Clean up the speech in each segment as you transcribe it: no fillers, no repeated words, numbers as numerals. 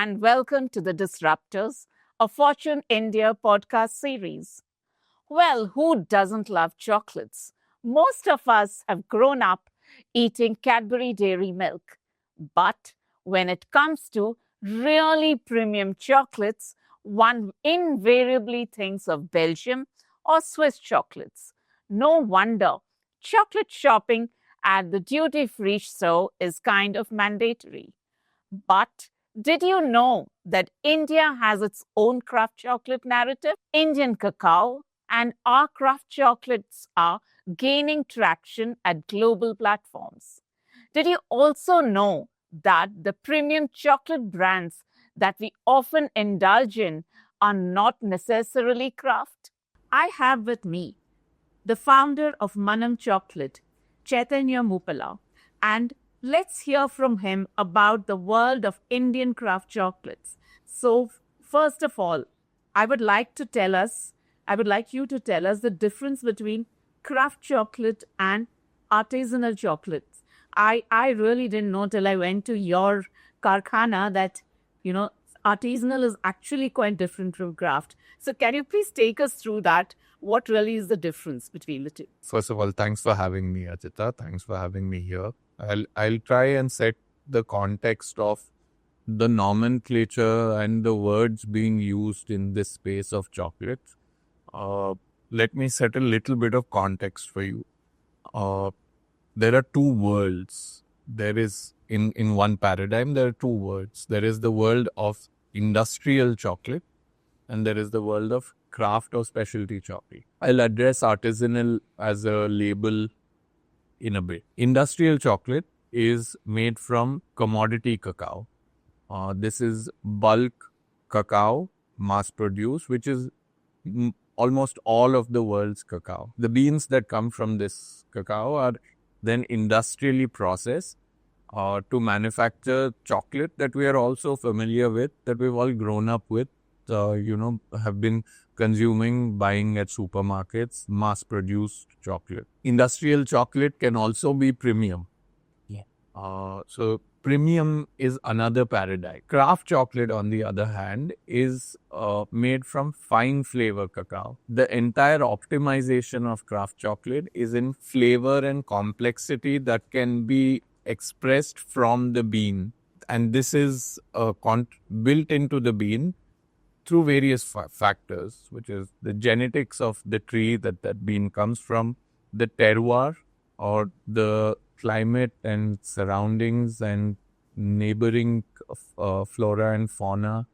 and welcome to The Disruptors, a Fortune India podcast series. Well, who doesn't love chocolates? Most of us have grown up eating Cadbury Dairy Milk. But when it comes to really premium chocolates, one invariably thinks of Belgium or Swiss chocolates. No wonder chocolate shopping at the duty free store is kind of mandatory. But did you know that India has its own craft chocolate narrative? Indian cacao and our craft chocolates are gaining traction at global platforms. Did you also know that the premium chocolate brands that we often indulge in are not necessarily craft? I have with me the founder of Manam Chocolate, Chaitanya Mupala, and let's hear from him about the world of Indian craft chocolates. So, first of all, I would like to tell us, I would like you to tell us the difference between craft chocolate and artisanal chocolates. I really didn't know till I went to your karkhana that, you know, artisanal is actually quite different from craft. So, can you please take us through that? What really is the difference between the two? First of all, thanks for having me, Ajita. Thanks for having me here. I'll try and set the context of the nomenclature and the words being used in this space of chocolate. Let me set a little bit of context for you. There are two worlds. There is, in one paradigm, there are two worlds. There is the world of industrial chocolate and there is the world of craft or specialty chocolate. I'll address artisanal as a label in a bit. Industrial chocolate is made from commodity cacao. This is bulk cacao, mass produced, which is almost all of the world's cacao. The beans that come from this cacao are then industrially processed to manufacture chocolate that we are also familiar with, that we've all grown up with, have been consuming, buying at supermarkets, mass-produced chocolate. Industrial chocolate can also be premium. Yeah. So premium is another paradigm. Craft chocolate, on the other hand, is made from fine flavor cacao. The entire optimization of craft chocolate is in flavor and complexity that can be expressed from the bean. And this is built into the bean through various factors, which is the genetics of the tree that bean comes from, the terroir or the climate and surroundings and neighboring flora and fauna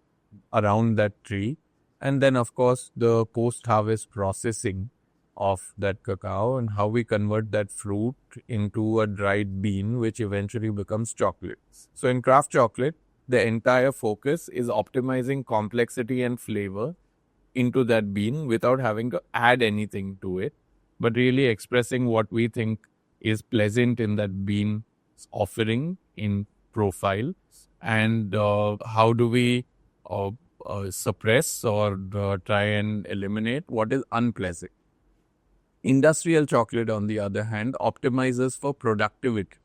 around that tree. And then, of course, the post-harvest processing of that cacao and how we convert that fruit into a dried bean, which eventually becomes chocolate. So in craft chocolate, the entire focus is optimizing complexity and flavor into that bean without having to add anything to it, but really expressing what we think is pleasant in that bean's offering in profile. And how do we suppress or try and eliminate what is unpleasant. Industrial chocolate, on the other hand, optimizes for productivity.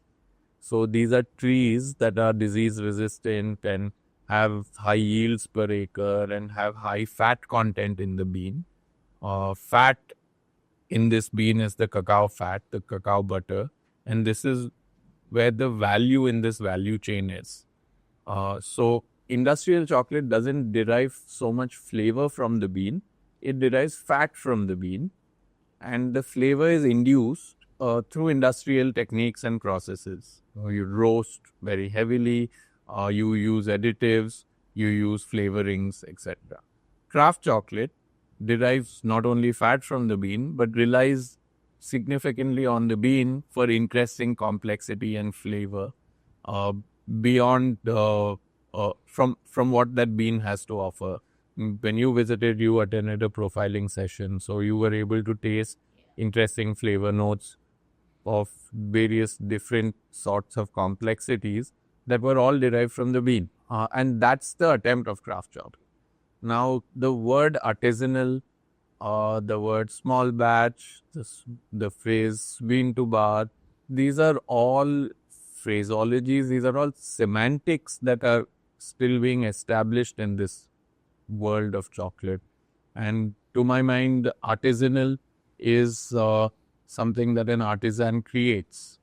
So these are trees that are disease resistant and have high yields per acre and have high fat content in the bean. Fat in this bean is the cacao fat, the cacao butter, and this is where the value in this value chain is. So industrial chocolate doesn't derive so much flavor from the bean, it derives fat from the bean, and the flavor is induced through industrial techniques and processes. You roast very heavily, you use additives, you use flavorings, etc. Craft chocolate derives not only fat from the bean, but relies significantly on the bean for increasing complexity and flavor beyond from what that bean has to offer. When you visited, you attended a profiling session, so you were able to taste interesting flavor notes of various different sorts of complexities that were all derived from the bean. And that's the attempt of craft chocolate. Now, the word artisanal, the word small batch, the phrase bean to bar, these are all phraseologies, these are all semantics that are still being established in this world of chocolate. And to my mind, artisanal is something that an artisan creates.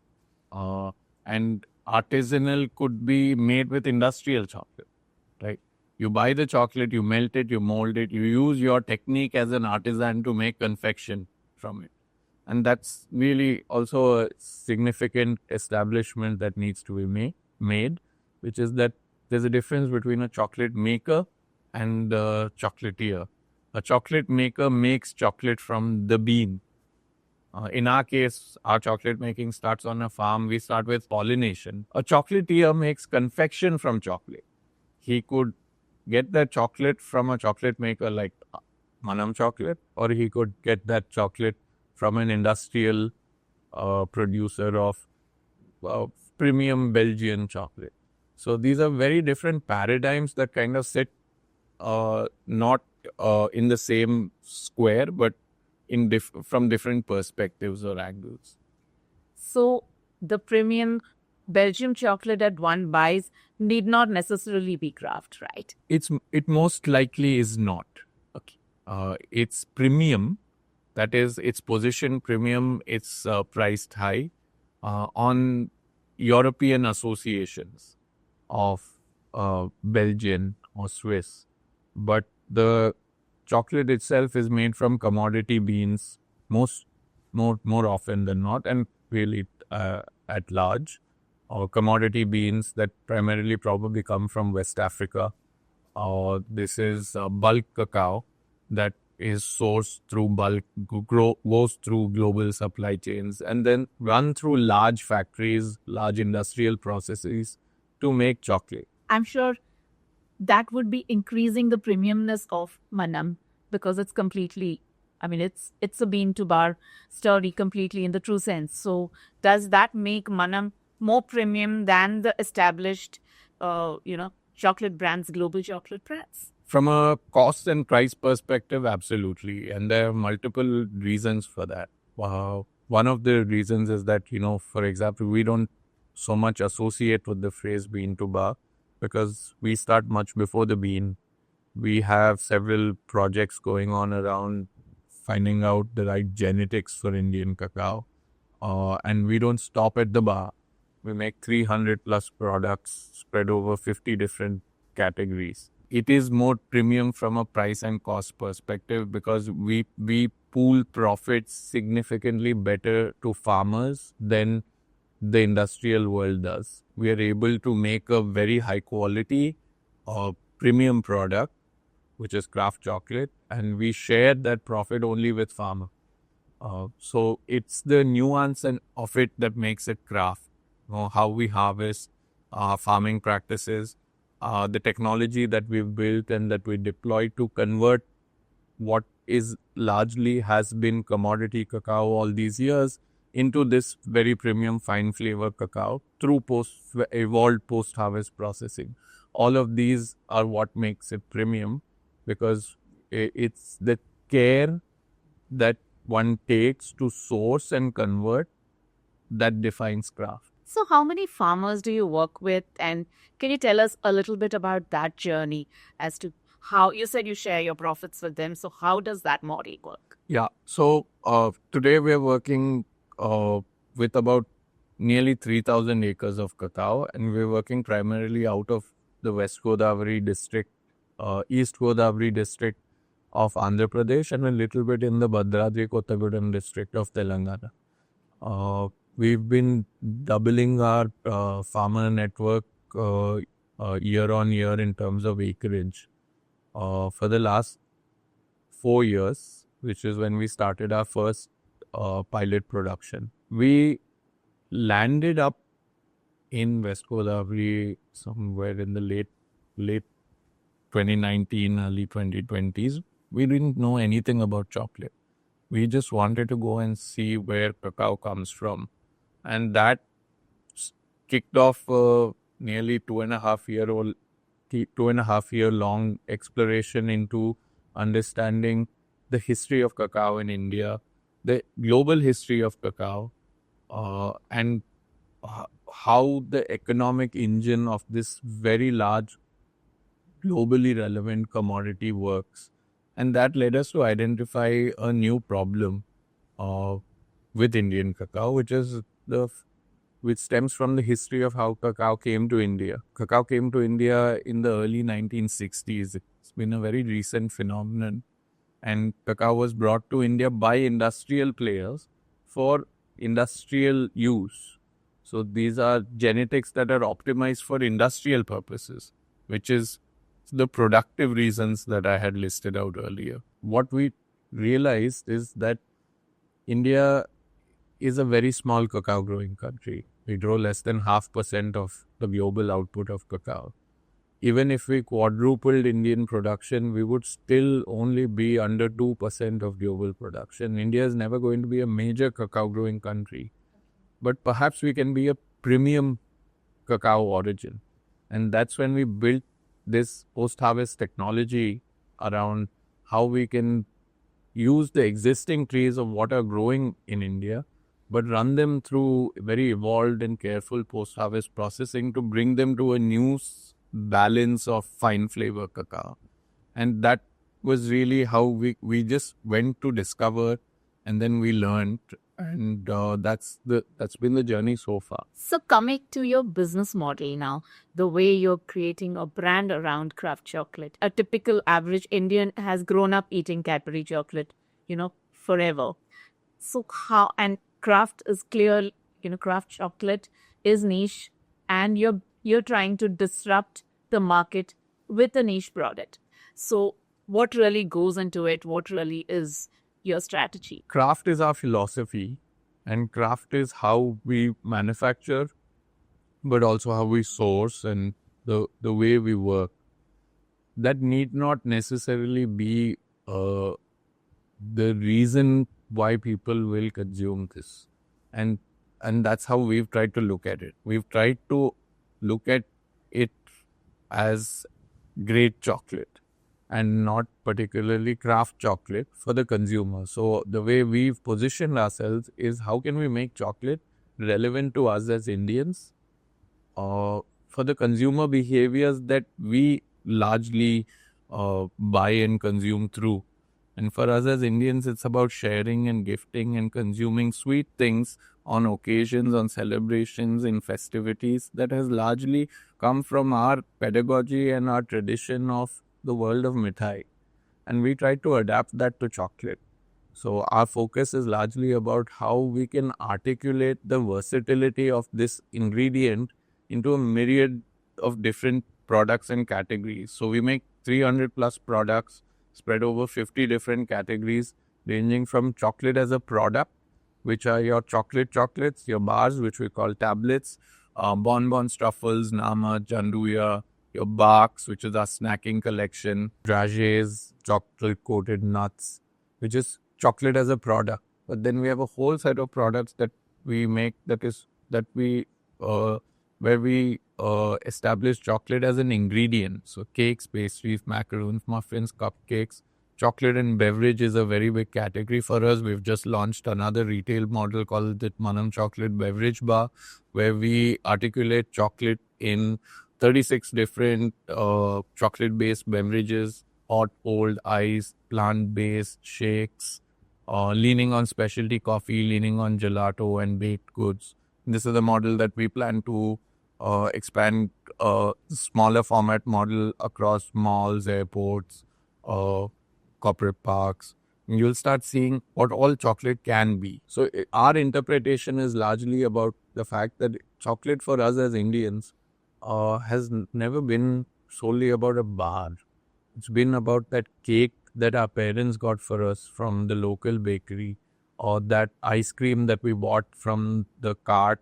And artisanal could be made with industrial chocolate, right? You buy the chocolate, you melt it, you mold it, you use your technique as an artisan to make confection from it. And that's really also a significant establishment that needs to be made, which is that there's a difference between a chocolate maker and a chocolatier. A chocolate maker makes chocolate from the bean. In our case, our chocolate making starts on a farm. We start with pollination. A chocolatier makes confection from chocolate. He could get that chocolate from a chocolate maker like Manam Chocolate, or he could get that chocolate from an industrial producer of premium Belgian chocolate. So these are very different paradigms that kind of sit not in the same square, but in from different perspectives or angles. So the premium Belgium chocolate that one buys need not necessarily be Kraft, right? It most likely is not. Okay. It's premium. That is, it's position premium. It's priced high on European associations of Belgian or Swiss. But the chocolate itself is made from commodity beans more often than not, and really at large, or commodity beans that primarily probably come from West Africa. This is bulk cacao that is sourced through bulk, goes through global supply chains, and then run through large factories, large industrial processes to make chocolate. I'm sure that would be increasing the premiumness of Manam because it's completely, I mean, it's a bean to bar story completely in the true sense. So does that make Manam more premium than the established, chocolate brands, global chocolate brands? From a cost and price perspective, absolutely. And there are multiple reasons for that. One of the reasons is that, for example, we don't so much associate with the phrase bean to bar because we start much before the bean. We have several projects going on around finding out the right genetics for Indian cacao. And we don't stop at the bar. We make 300 plus products spread over 50 different categories. It is more premium from a price and cost perspective because we pool profits significantly better to farmers than the industrial world does. We are able to make a very high quality premium product, which is Kraft chocolate, and we share that profit only with farmer. So it's the nuance of it that makes it Kraft. How we harvest, farming practices, the technology that we've built and that we deploy to convert what is largely has been commodity cacao all these years into this very premium fine flavor cacao through evolved post-harvest processing. All of these are what makes it premium because it's the care that one takes to source and convert that defines Kraft. So how many farmers do you work with? And can you tell us a little bit about that journey as to how you said you share your profits with them. So how does that model work? Yeah. So today we're working with about nearly 3,000 acres of cacao, and we're working primarily out of the West Godavari district, East Godavari district of Andhra Pradesh, and a little bit in the Bhadradri Kottagudem district of Telangana. We've been doubling our farmer network year on year in terms of acreage for the last 4 years, which is when we started our first pilot production. We landed up in West Godavari somewhere in the late 2019, early 2020s. We didn't know anything about chocolate. We just wanted to go and see where cacao comes from. And that kicked off a nearly 2.5 year long exploration into understanding the history of cacao in India, the global history of cacao, and how the economic engine of this very large globally relevant commodity works. And that led us to identify a new problem with Indian cacao, which stems from the history of how cacao came to India. Cacao came to India in the early 1960s. It's been a very recent phenomenon. And cacao was brought to India by industrial players for industrial use. So these are genetics that are optimized for industrial purposes, which is the productive reasons that I had listed out earlier. What we realized is that India is a very small cacao growing country. We grow less than 0.5% of the global output of cacao. Even if we quadrupled Indian production, we would still only be under 2% of global production. India is never going to be a major cacao growing country, but perhaps we can be a premium cacao origin. And that's when we built this post-harvest technology around how we can use the existing trees of what are growing in India, but run them through very evolved and careful post-harvest processing to bring them to a new balance of fine flavor cacao. And that was really how we just went to discover, and then we learned, and that's been the journey so far. So coming to your business model now, the way you're creating a brand around craft chocolate. A typical average Indian has grown up eating Cadbury chocolate, forever. So how, and craft is clear, craft chocolate is niche, and you're trying to disrupt the market with a niche product. So what really goes into it? What really is your strategy? Craft is our philosophy, and craft is how we manufacture, but also how we source and the way we work. That need not necessarily be the reason why people will consume this. And that's how we've tried to look at it. We've tried to look at it as great chocolate and not particularly craft chocolate for the consumer. So the way we've positioned ourselves is how can we make chocolate relevant to us as Indians for the consumer behaviors that we largely buy and consume through. And for us as Indians, it's about sharing and gifting and consuming sweet things on occasions, on celebrations, in festivities that has largely come from our pedagogy and our tradition of the world of mithai. And we try to adapt that to chocolate. So our focus is largely about how we can articulate the versatility of this ingredient into a myriad of different products and categories. So we make 300 plus products spread over 50 different categories, ranging from chocolate as a product, which are your chocolates, your bars, which we call tablets, bonbons, truffles, nama, janduya, your barks, which is our snacking collection, dragees, chocolate-coated nuts, which is chocolate as a product. But then we have a whole set of products that we make where we establish chocolate as an ingredient. So cakes, pastries, macaroons, muffins, cupcakes. Chocolate and beverage is a very big category for us. We've just launched another retail model called the Manam Chocolate Beverage Bar, where we articulate chocolate in 36 different chocolate-based beverages, hot, cold, ice, plant-based shakes, leaning on specialty coffee, leaning on gelato and baked goods. This is a model that we plan to expand a smaller format model across malls, airports, corporate parks. You'll start seeing what all chocolate can be. So our interpretation is largely about the fact that chocolate for us as Indians has never been solely about a bar. It's been about that cake that our parents got for us from the local bakery, or that ice cream that we bought from the cart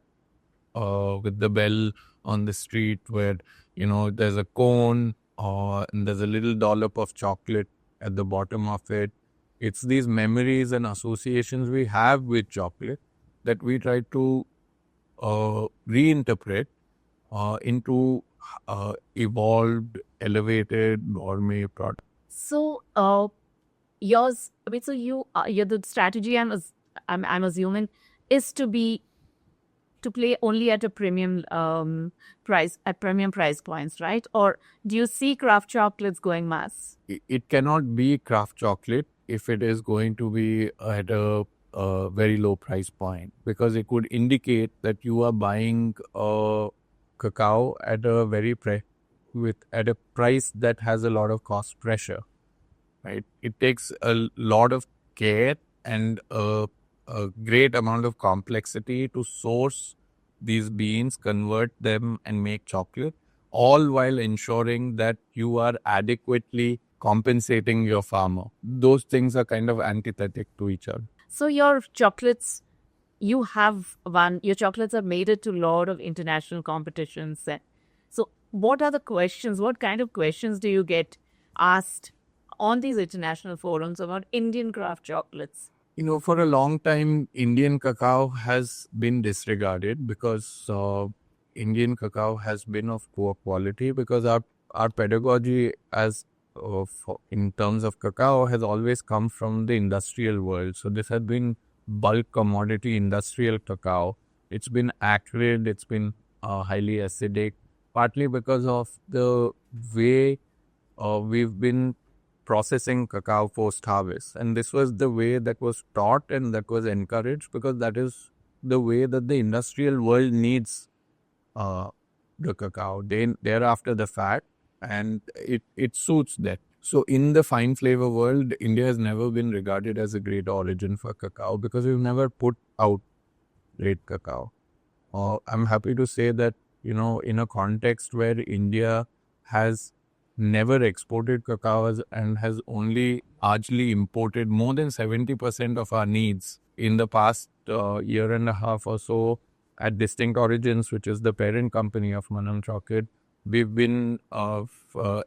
with the bell on the street, where there's a cone and there's a little dollop of chocolate at the bottom of it. It's these memories and associations we have with chocolate that we try to reinterpret into evolved, elevated gourmet product. So yours, so you're the strategy I'm assuming is to to play only at a premium premium price points, right? Or do you see craft chocolates going mass? It cannot be craft chocolate if it is going to be at a very low price point, because it would indicate that you are buying cacao at a at a price that has a lot of cost pressure, right? It takes a lot of care and a great amount of complexity to source these beans, convert them, and make chocolate, all while ensuring that you are adequately compensating your farmer. Those things are kind of antithetic to each other. So your chocolates, your chocolates are made it to a lot of international competitions. So what are the questions? What kind of questions do you get asked on these international forums about Indian craft chocolates? For a long time, Indian cacao has been disregarded because Indian cacao has been of poor quality, because our pedagogy in terms of cacao has always come from the industrial world. So this has been bulk commodity industrial cacao. It's been acrid, it's been highly acidic, partly because of the way we've been processing cacao post harvest. And this was the way that was taught and that was encouraged, because that is the way that the industrial world needs the cacao. They're after the fat, and it suits that. So in the fine flavor world, India has never been regarded as a great origin for cacao, because we've never put out great cacao. I'm happy to say that, in a context where India has never exported cacao and has only largely imported more than 70% of our needs in the past year and a half or so at Distinct Origins, which is the parent company of Manam Chocolate. We've been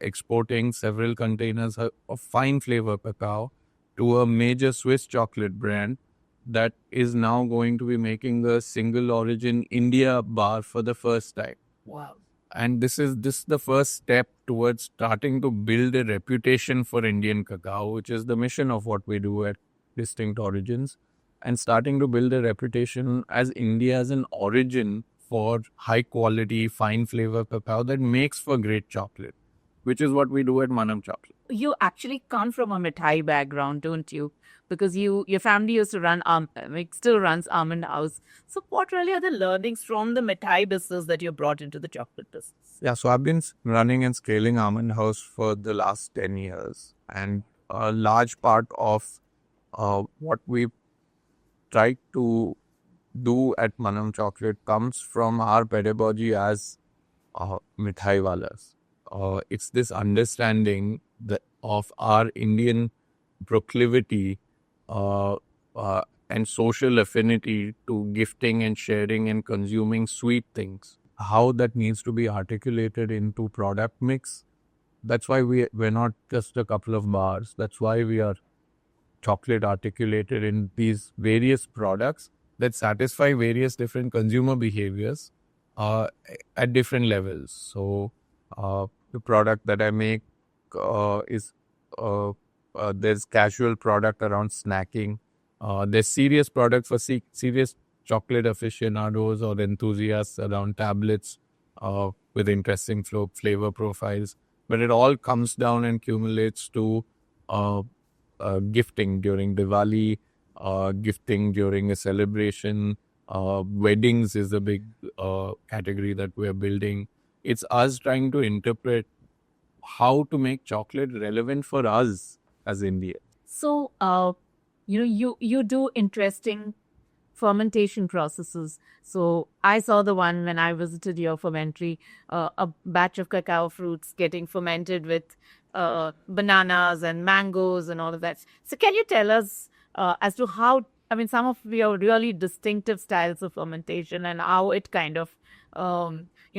exporting several containers of fine flavor cacao to a major Swiss chocolate brand that is now going to be making the single origin India bar for the first time. Wow. And this is the first step towards starting to build a reputation for Indian cacao, which is the mission of what we do at Distinct Origins, and starting to build a reputation as India as an origin for high quality, fine flavor cacao that makes for great chocolate, which is what we do at Manam Chocolate. You actually come from a mithai background, don't you? Because your family used to run still runs Almond House. So what really are the learnings from the mithai business that you brought into the chocolate business? Yeah, so I've been running and scaling Almond House for the last 10 years. And a large part of what we've tried to do at Manam Chocolate comes from our pedagogy as mithai walas. It's this understanding of our Indian proclivity and social affinity to gifting and sharing and consuming sweet things. How that needs to be articulated into product mix. That's why we're not just a couple of bars. That's why we are chocolate articulated in these various products that satisfy various different consumer behaviors at different levels. So the product that I make is there's casual product around snacking. There's serious product for serious chocolate aficionados or enthusiasts around tablets with interesting flavor profiles. But it all comes down and accumulates to gifting during Diwali, gifting during a celebration. Weddings is a big category that we're building. It's us trying to interpret how to make chocolate relevant for us as India. So, you do interesting fermentation processes. So I saw the one when I visited your fermentary, a batch of cacao fruits getting fermented with bananas and mangoes and all of that. So can you tell us as to how, some of your really distinctive styles of fermentation and how it kind of,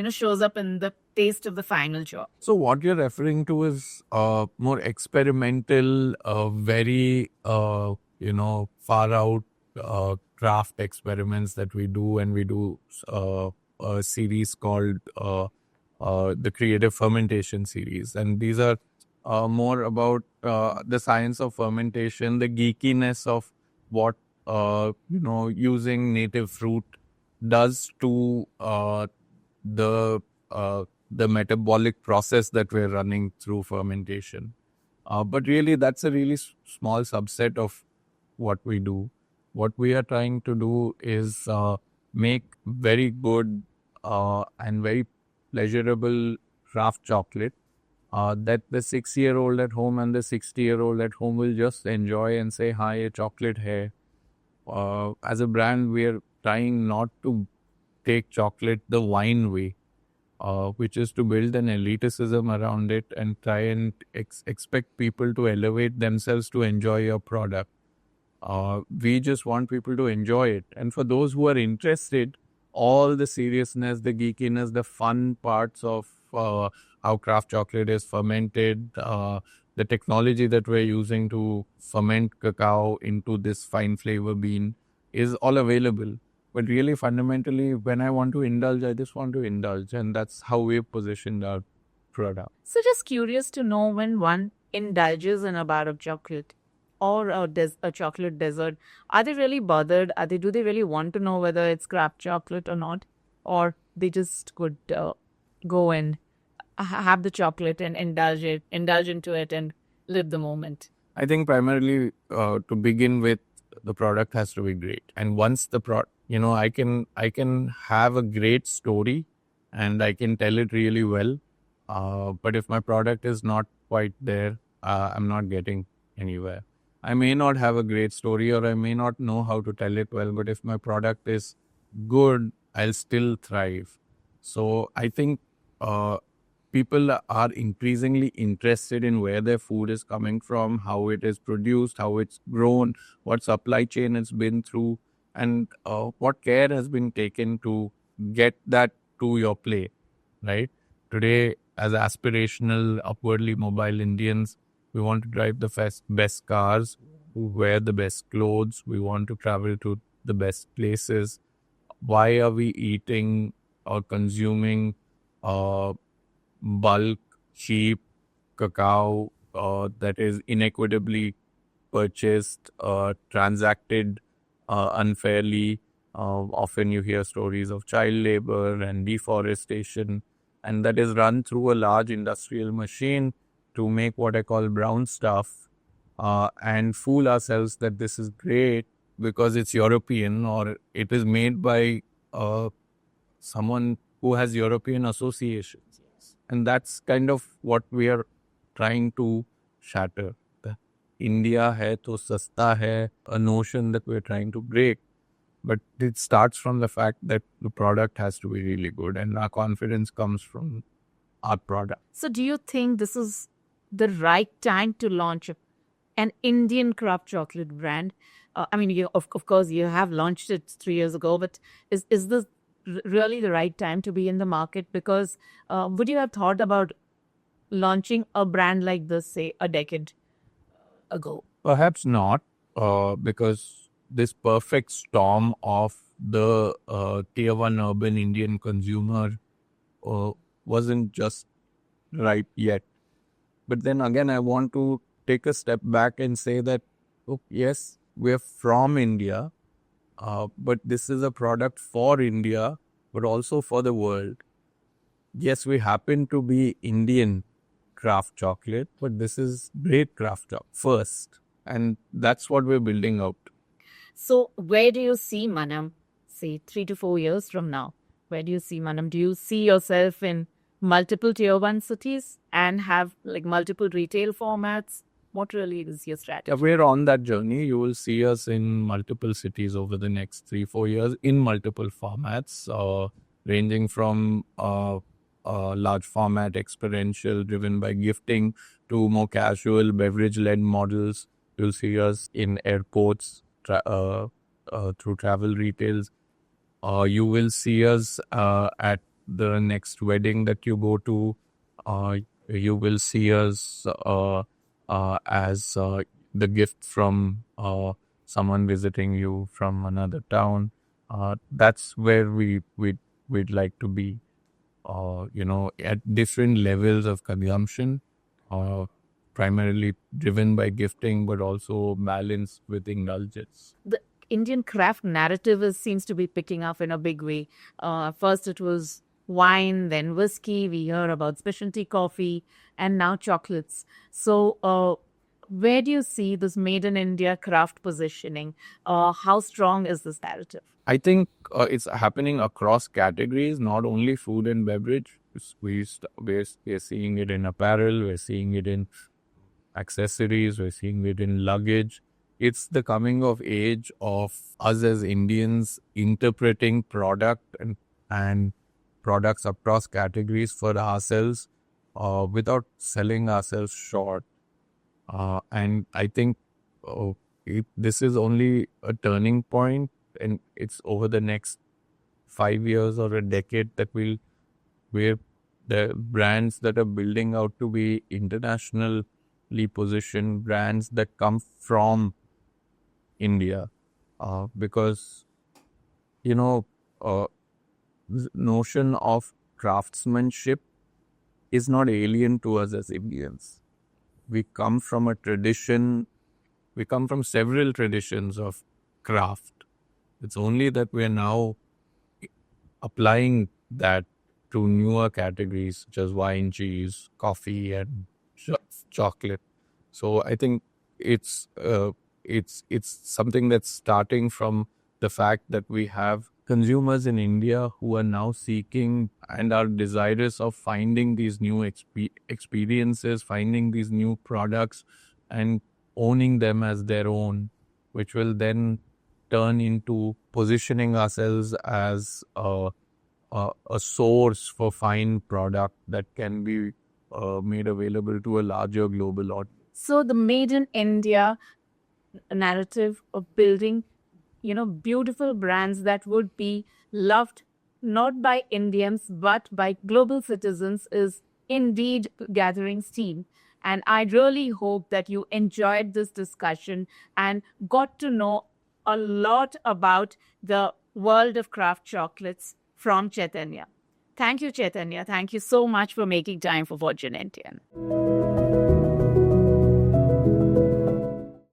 shows up in the taste of the final job? So what you're referring to is more experimental, very, far out craft experiments that we do, and we do a series called the Creative Fermentation series. And these are more about the science of fermentation, the geekiness of what, using native fruit does to the the metabolic process that we're running through fermentation. But really, that's a really small subset of what we do. What we are trying to do is make very good and very pleasurable craft chocolate that the 6-year-old at home and the 60-year-old at home will just enjoy and say, "Hi, a chocolate hai." As a brand, we are trying not to take chocolate the wine way, which is to build an elitism around it and try and expect people to elevate themselves to enjoy your product. We just want people to enjoy it. And for those who are interested, all the seriousness, the geekiness, the fun parts of how craft chocolate is fermented, the technology that we're using to ferment cacao into this fine flavor bean is all available. But really, fundamentally, when I want to indulge, I just want to indulge. And that's how we've positioned our product. So, just curious to know, when one indulges in a bar of chocolate or a chocolate dessert, are they really bothered? Do they really want to know whether it's craft chocolate or not? Or they just could go and have the chocolate and indulge into it and live the moment? I think primarily to begin with, the product has to be great. And once I can have a great story and I can tell it really well. But if my product is not quite there, I'm not getting anywhere. I may not have a great story or I may not know how to tell it well, but if my product is good, I'll still thrive. So I think people are increasingly interested in where their food is coming from, how it is produced, how it's grown, what supply chain it's been through, and what care has been taken to get that to your plate, right? Today, as aspirational, upwardly mobile Indians, we want to drive the best cars, wear the best clothes, we want to travel to the best places. Why are we eating or consuming bulk, cheap cacao that is inequitably purchased, transacted unfairly? Often you hear stories of child labor and deforestation, and that is run through a large industrial machine to make what I call brown stuff and fool ourselves that this is great because it's European or it is made by someone who has European associations. And that's kind of what we are trying to shatter. The India hai to sasta hai, a notion that we're trying to break. But it starts from the fact that the product has to be really good, and our confidence comes from our product. So, do you think this is the right time to launch an Indian craft chocolate brand? I mean, of course, you have launched it 3 years ago, but is this really the right time to be in the market? Because would you have thought about launching a brand like this, say, a decade ago? Perhaps not, because this perfect storm of the tier 1 urban Indian consumer wasn't just right yet. But then again, I want to take a step back and say that, yes, we're from India, but this is a product for India, but also for the world. Yes, we happen to be Indian craft chocolate, but this is great craft chocolate first. And that's what we're building out. So, where do you see Manam, say, 3 to 4 years from now? Where do you see Manam? Do you see yourself in multiple tier 1 cities and have like multiple retail formats? What really is your strategy? Yeah, we're on that journey. You will see us in multiple cities over the next 3-4 years in multiple formats, ranging from large format, experiential, driven by gifting, to more casual, beverage-led models. You'll see us in airports, through travel retails. You will see us at the next wedding that you go to. You will see us as the gift from someone visiting you from another town. That's where we'd like to be. At different levels of consumption, primarily driven by gifting, but also balanced with indulgence. Indian craft narrative seems to be picking up in a big way. First, it was wine, then whiskey. We hear about specialty coffee, and now chocolates. So, where do you see this made in India craft positioning? How strong is this narrative? I think it's happening across categories, not only food and beverage. We're seeing it in apparel, we're seeing it in accessories, we're seeing it in luggage. It's the coming of age of us as Indians interpreting product and products across categories for ourselves without selling ourselves short. And I think this is only a turning point, and it's over the next 5 years or a decade that where the brands that are building out to be internationally positioned brands that come from India, because this notion of craftsmanship is not alien to us as Indians. We come from a tradition, we come from several traditions of craft. It's only that we're now applying that to newer categories such as wine, cheese, coffee, and chocolate. So I think it's something that's starting from the fact that we have consumers in India who are now seeking and are desirous of finding these new experiences, finding these new products, and owning them as their own, which will then turn into positioning ourselves as a source for fine product that can be made available to a larger global audience. So the made in India narrative of building, beautiful brands that would be loved not by Indians but by global citizens is indeed gathering steam. And I really hope that you enjoyed this discussion and got to know a lot about the world of craft chocolates from Chaitanya. Thank you, Chaitanya. Thank you so much for making time for Fortune Indian.